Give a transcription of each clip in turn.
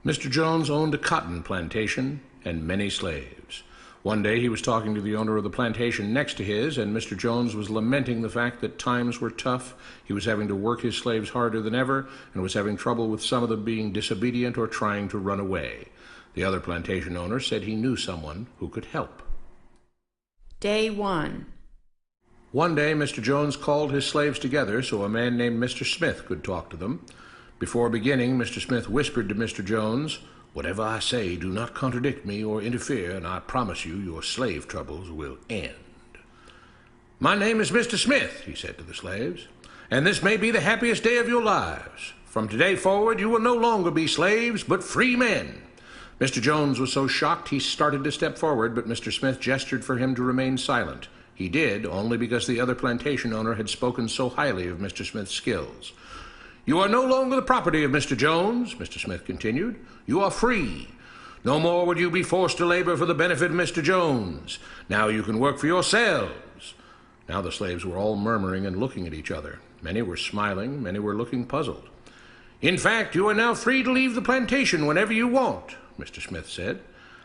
Mr. Jones owned a cotton plantation and many slaves. One day he was talking to the owner of the plantation next to his, and Mr. Jones was lamenting the fact that times were tough. He was having to work his slaves harder than ever, and was having trouble with some of them being disobedient or trying to run away. The other plantation owner said he knew someone who could help. Day 1. One day Mr. Jones called his slaves together so a man named Mr. Smith could talk to them. Before beginning, Mr. Smith whispered to Mr. Jones, "Whatever I say, do not contradict me or interfere, and I promise you your slave troubles will end." "My name is Mr. Smith," he said to the slaves, "and this may be the happiest day of your lives. From today forward you will no longer be slaves, but free men." Mr. Jones was so shocked he started to step forward, but Mr. Smith gestured for him to remain silent. He did, only because the other plantation owner had spoken so highly of Mr. Smith's skills. "You are no longer the property of Mr. Jones," Mr. Smith continued. "You are free. No more would you be forced to labor for the benefit of Mr. Jones. Now you can work for yourselves." Now the slaves were all murmuring and looking at each other. Many were smiling, many were looking puzzled. "In fact, you are now free to leave the plantation whenever you want," Mr. Smith said.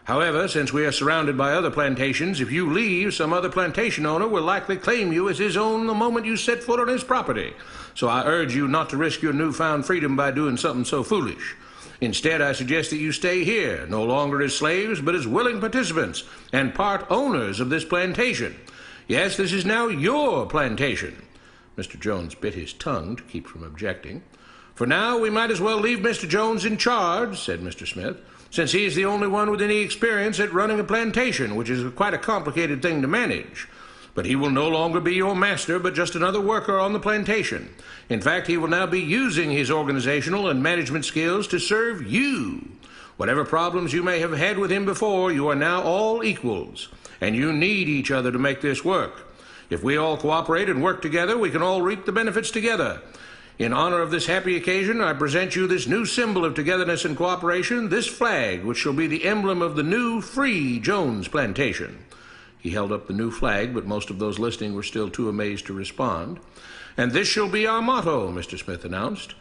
"However, since we are surrounded by other plantations, if you leave, some other plantation owner will likely claim you as his own the moment you set foot on his property. So I urge you not to risk your newfound freedom by doing something so foolish. Instead, I suggest that you stay here, no longer as slaves, but as willing participants and part owners of this plantation. Yes, this is now your plantation." Mr. Jones bit his tongue to keep from objecting. "For now, we might as well leave Mr. Jones in charge," said Mr. Smith, "since he is the only one with any experience at running a plantation, which is quite a complicated thing to manage. But he will no longer be your master, but just another worker on the plantation. In fact, he will now be using his organizational and management skills to serve you. Whatever problems you may have had with him before, you are now all equals, and you need each other to make this work. If we all cooperate and work together, we can all reap the benefits together. In honor of this happy occasion, I present you this new symbol of togetherness and cooperation, this flag, which shall be the emblem of the new, free Jones plantation." He held up the new flag, but most of those listening were still too amazed to respond. "And this shall be our motto," Mr. Smith announced.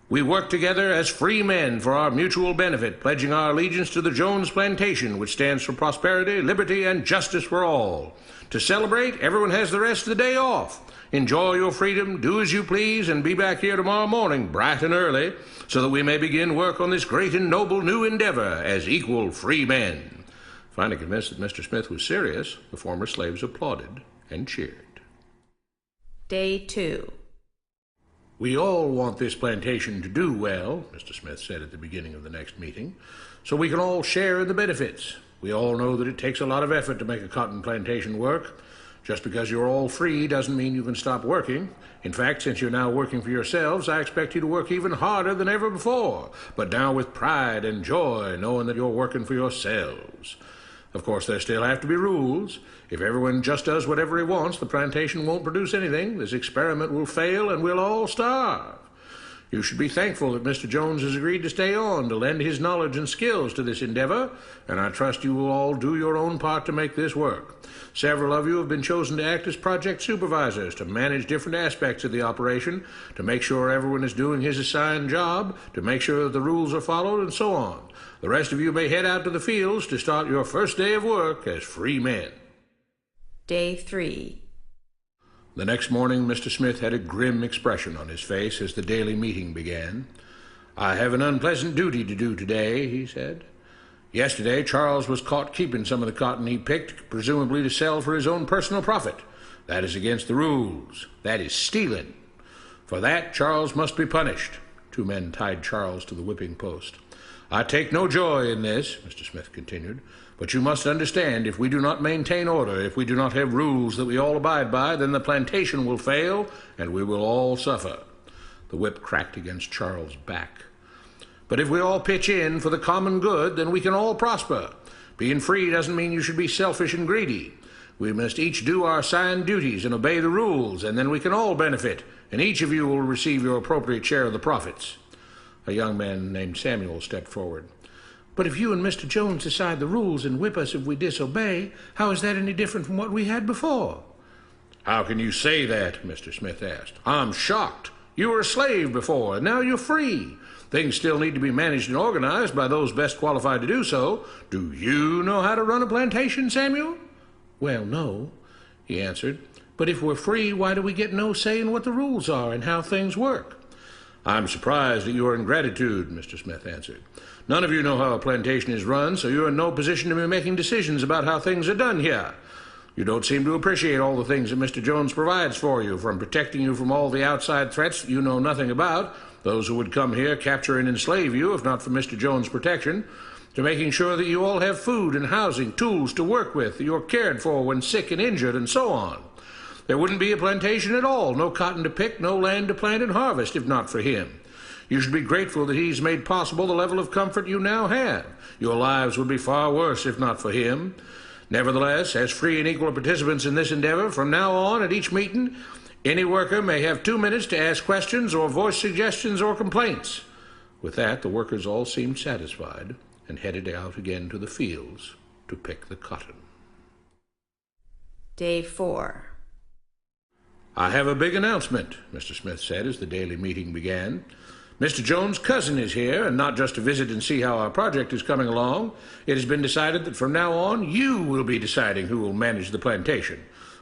"We work together as free men for our mutual benefit, pledging our allegiance to the Jones plantation, which stands for prosperity, liberty, and justice for all. To celebrate, everyone has the rest of the day off. Enjoy your freedom, do as you please, and be back here tomorrow morning, bright and early, so that we may begin work on this great and noble new endeavor as equal free men." Finally convinced that Mr. Smith was serious, the former slaves applauded and cheered. Day 2. "We all want this plantation to do well," Mr. Smith said at the beginning of the next meeting, "so we can all share in the benefits. We all know that it takes a lot of effort to make a cotton plantation work. Just because you're all free doesn't mean you can stop working. In fact, since you're now working for yourselves, I expect you to work even harder than ever before, but now with pride and joy, knowing that you're working for yourselves. Of course, there still have to be rules. If everyone just does whatever he wants, the plantation won't produce anything. This experiment will fail, and we'll all starve. You should be thankful that Mr. Jones has agreed to stay on to lend his knowledge and skills to this endeavor, and I trust you will all do your own part to make this work. Several of you have been chosen to act as project supervisors to manage different aspects of the operation, to make sure everyone is doing his assigned job, to make sure that the rules are followed, and so on. The rest of you may head out to the fields to start your first day of work as free men." Day 3. The next morning, Mr. Smith had a grim expression on his face as the daily meeting began. "I have an unpleasant duty to do today," he said. "Yesterday, Charles was caught keeping some of the cotton he picked, presumably to sell for his own personal profit. That is against the rules. That is stealing. For that, Charles must be punished." 2 men tied Charles to the whipping post. "I take no joy in this," Mr. Smith continued, "but you must understand, if we do not maintain order, if we do not have rules that we all abide by, then the plantation will fail, and we will all suffer." The whip cracked against Charles' back. "But if we all pitch in for the common good, then we can all prosper. Being free doesn't mean you should be selfish and greedy. We must each do our assigned duties and obey the rules, and then we can all benefit, and each of you will receive your appropriate share of the profits." A young man named Samuel stepped forward. "But if you and Mr. Jones decide the rules and whip us if we disobey, how is that any different from what we had before?" "How can you say that?" Mr. Smith asked. "I'm shocked. You were a slave before, and now you're free. Things still need to be managed and organized by those best qualified to do so. Do you know how to run a plantation, Samuel?" "Well, no," he answered. "But if we're free, why do we get no say in what the rules are and how things work?" "I'm surprised at your ingratitude," Mr. Smith answered. "None of you know how a plantation is run, so you're in no position to be making decisions about how things are done here. You don't seem to appreciate all the things that Mr. Jones provides for you, from protecting you from all the outside threats that you know nothing about, those who would come here, capture and enslave you if not for Mr. Jones' protection, to making sure that you all have food and housing, tools to work with, that you're cared for when sick and injured, and so on. There wouldn't be a plantation at all, no cotton to pick, no land to plant and harvest, if not for him. You should be grateful that he's made possible the level of comfort you now have. Your lives would be far worse if not for him. Nevertheless, as free and equal participants in this endeavor, from now on at each meeting, any worker may have 2 minutes to ask questions or voice suggestions or complaints." With that, the workers all seemed satisfied and headed out again to the fields to pick the cotton. Day 4. "I have a big announcement," Mr. Smith said as the daily meeting began. "Mr. Jones' cousin is here, and not just to visit and see how our project is coming along. It has been decided that from now on you will be deciding who will manage the plantation.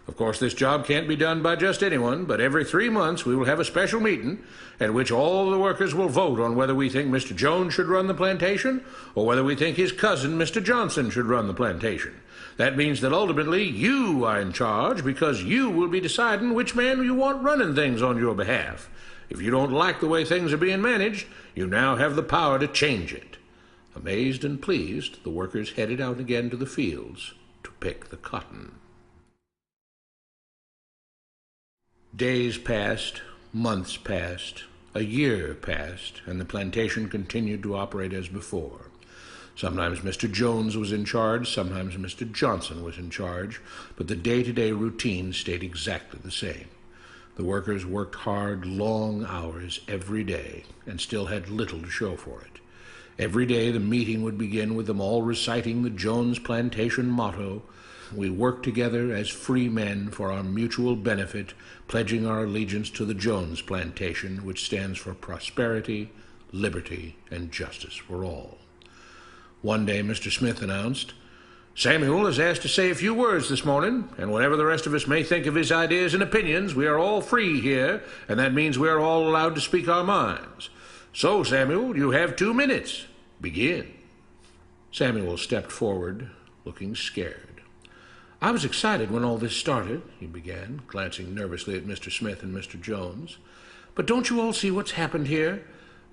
Of course, this job can't be done by just anyone, but every 3 months we will have a special meeting at which all the workers will vote on whether we think Mr. Jones should run the plantation or whether we think his cousin, Mr. Johnson, should run the plantation. That means that ultimately you are in charge because you will be deciding which man you want running things on your behalf. If you don't like the way things are being managed, you now have the power to change it." Amazed and pleased, the workers headed out again to the fields to pick the cotton. Days passed, months passed, a year passed, and the plantation continued to operate as before. Sometimes Mr. Jones was in charge, sometimes Mr. Johnson was in charge, but the day-to-day routine stayed exactly the same. The workers worked hard, long hours every day, and still had little to show for it. Every day the meeting would begin with them all reciting the Jones Plantation motto, "We work together as free men for our mutual benefit, pledging our allegiance to the Jones Plantation, which stands for prosperity, liberty, and justice for all." One day Mr. Smith announced, "Samuel is asked to say a few words this morning, and whatever the rest of us may think of his ideas and opinions, we are all free here, and that means we are all allowed to speak our minds. So, Samuel, you have 2 minutes. Begin." Samuel stepped forward, looking scared. "I was excited when all this started," he began, glancing nervously at Mr. Smith and Mr. Jones. "But don't you all see what's happened here?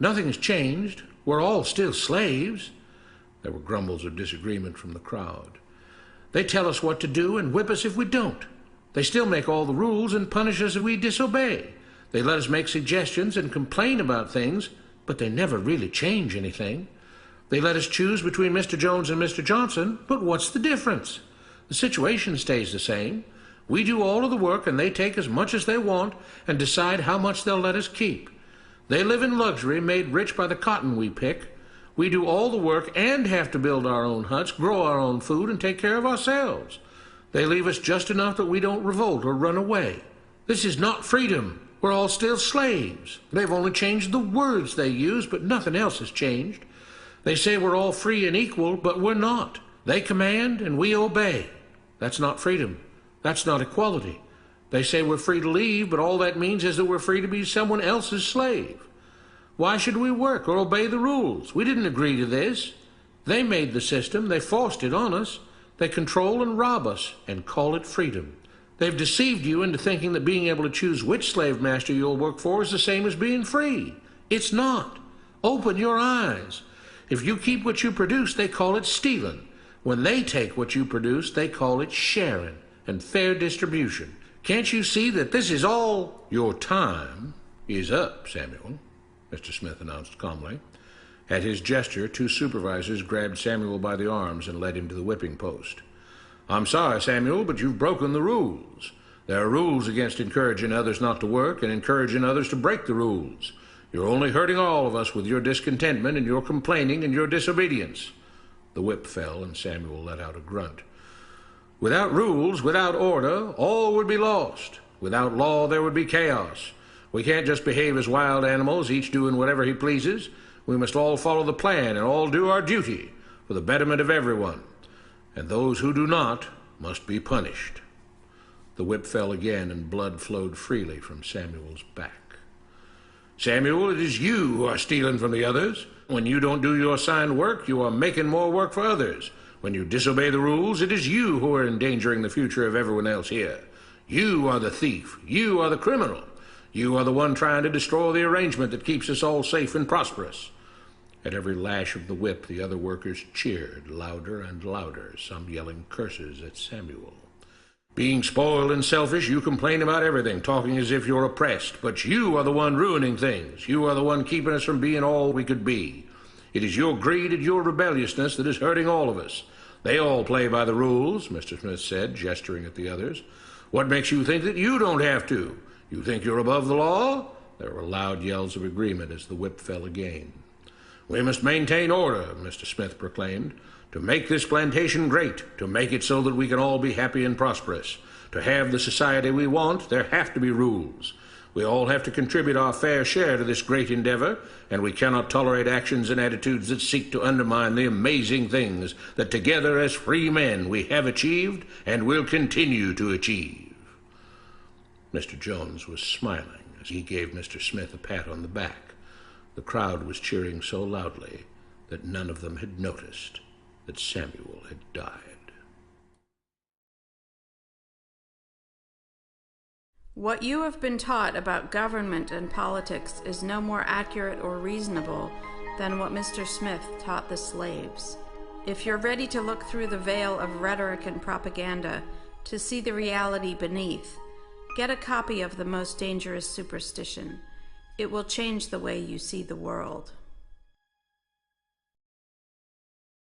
Nothing has changed. We're all still slaves." There were grumbles of disagreement from the crowd. "They tell us what to do and whip us if we don't. They still make all the rules and punish us if we disobey. They let us make suggestions and complain about things, but they never really change anything. They let us choose between Mr. Jones and Mr. Johnson, but what's the difference? The situation stays the same. We do all of the work and they take as much as they want and decide how much they'll let us keep. They live in luxury, made rich by the cotton we pick. We do all the work and have to build our own huts, grow our own food, and take care of ourselves. They leave us just enough that we don't revolt or run away. This is not freedom. We're all still slaves. They've only changed the words they use, but nothing else has changed. They say we're all free and equal, but we're not. They command and we obey. That's not freedom. That's not equality. They say we're free to leave, but all that means is that we're free to be someone else's slave. Why should we work or obey the rules? We didn't agree to this. They made the system. They forced it on us. They control and rob us and call it freedom. They've deceived you into thinking that being able to choose which slave master you'll work for is the same as being free. It's not. Open your eyes. If you keep what you produce, they call it stealing. When they take what you produce, they call it sharing and fair distribution. Can't you see that this is all? Your time is up, Samuel, Mr. Smith announced calmly. At his gesture, 2 supervisors grabbed Samuel by the arms and led him to the whipping post. I'm sorry, Samuel, but you've broken the rules. There are rules against encouraging others not to work and encouraging others to break the rules. You're only hurting all of us with your discontentment and your complaining and your disobedience. The whip fell and Samuel let out a grunt. Without rules, without order, all would be lost. Without law, there would be chaos. We can't just behave as wild animals, each doing whatever he pleases. We must all follow the plan and all do our duty for the betterment of everyone, and those who do not must be punished. The whip fell again, and blood flowed freely from Samuel's back. Samuel, it is you who are stealing from the others. When you don't do your assigned work, you are making more work for others. When you disobey the rules, it is you who are endangering the future of everyone else here. You are the thief. You are the criminal. You are the one trying to destroy the arrangement that keeps us all safe and prosperous. At every lash of the whip, the other workers cheered louder and louder, some yelling curses at Samuel. Being spoiled and selfish, you complain about everything, talking as if you're oppressed. But you are the one ruining things. You are the one keeping us from being all we could be. It is your greed and your rebelliousness that is hurting all of us. They all play by the rules, Mr. Smith said, gesturing at the others. What makes you think that you don't have to? You think you're above the law? There were loud yells of agreement as the whip fell again. We must maintain order, Mr. Smith proclaimed, to make this plantation great, to make it so that we can all be happy and prosperous. To have the society we want, there have to be rules. We all have to contribute our fair share to this great endeavor, and we cannot tolerate actions and attitudes that seek to undermine the amazing things that together as free men we have achieved and will continue to achieve. Mr. Jones was smiling as he gave Mr. Smith a pat on the back. The crowd was cheering so loudly that none of them had noticed that Samuel had died. What you have been taught about government and politics is no more accurate or reasonable than what Mr. Smith taught the slaves. If you're ready to look through the veil of rhetoric and propaganda to see the reality beneath, get a copy of The Most Dangerous Superstition. It will change the way you see the world.